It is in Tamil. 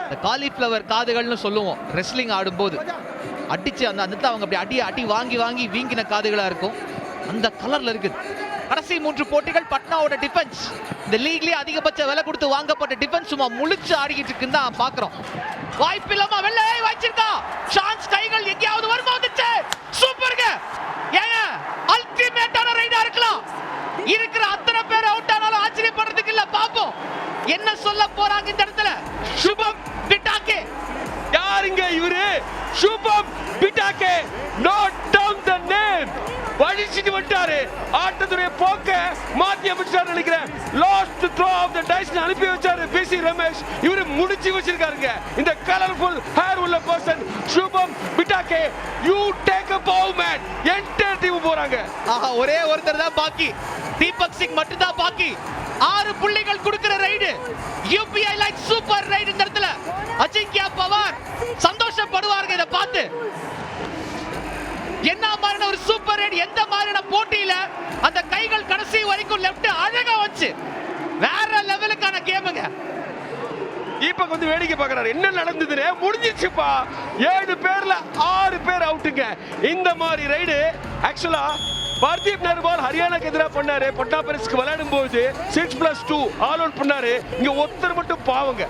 இந்த காலிஃப்ளவர் காதுகள்னு சொல்லுவோம் ரெஸ்லிங் ஆடும்போது. அடிச்சு அந்த அந்த அவங்க அப்படி அடி வாங்கி வாங்கி வீங்கின காதுகளா இருக்கும். அந்த கலர்ல இருக்குது. கடைசி 3 போட்டிகள் பட்னாவோட டிஃபென்ஸ் இந்த லீக்லயே அதிகபட்ச விலை கொடுத்து வாங்கப்பட்ட டிஃபென்ஸ் சும்மா முழிச்சு ஆடிக்கிட்டு இருக்குன்னு தான் பாக்குறோம். வாய்ப்பில்லாம வெள்ளை வாய்ச்சிருக்கா சான்ஸ் கைகள் எங்கேயாவது வருமா வந்துச்சு. சூப்பர்ங்க. ஏங்க அல்டிமேட்டான ரைடா இருக்கலாம். இருக்கிற அத்தனை பேர் அவுட் ஆனாலும் ஆச்சரியப்படுறதுக்கு இல்ல. பாப்போம் என்ன சொல்ல போறாங்க இந்த இடத்துல. சுபம் பிட்டாக்கே யாருங்க இவரு? Shubham Pitake. Note down the name. வழிச்சிட்டு வந்துட்டாரு. ஆட்டத்துடைய போக்க மாத்தி அமைச்சாரு நினைக்கிறேன். Last throw of the dice அனுப்பி வச்சாரு பிசி ரமேஷ். இவரு முடிச்சு வச்சிருக்காருங்க. இந்த கலர்ஃபுல் ஹேர் உள்ள person Shubham Pitake. You take a bow man. Entire team போறாங்க. ஆஹா ஒரே ஒருத்தர் தான் பாக்கி. தீபக் சிங் மட்டும் தான் பாக்கி. 6 புள்ளிகள் கொடுக்கிற raid. UPI like super raid இந்த இடத்துல. அஜிங்கியா பவார் சந்தோஷப்படுவார்கள் இதை பார்த்து. என்ன மாதிரியான ஒரு சூப்பர் ரைடு. எந்த மாதிரியான போட்டியில அந்த கைகள் கடைசி வரைக்கும் லெஃப்ட் அழகா வச்சு வேற லெவலுக்கான கேமுங்க. தீபக் வந்து வேடிக்கை பார்க்கறாரு. என்ன நடந்ததுன்னு முடிஞ்சிச்சுப்பா. 7 பேர்ல 6 பேர் அவுட்டுங்க. இந்த மாதிரி ரைடு ஆக்சுவலா பார்தீப் நர்வால் ஹரியானாக்கு எதிராக பண்ணாரு. பட்னா பெரிஸ்க்கு விளையாடும் போது 6+2 ஆல் அவுட் பண்ணாரு. இங்க ஒருத்தர் மட்டும் பாவங்க.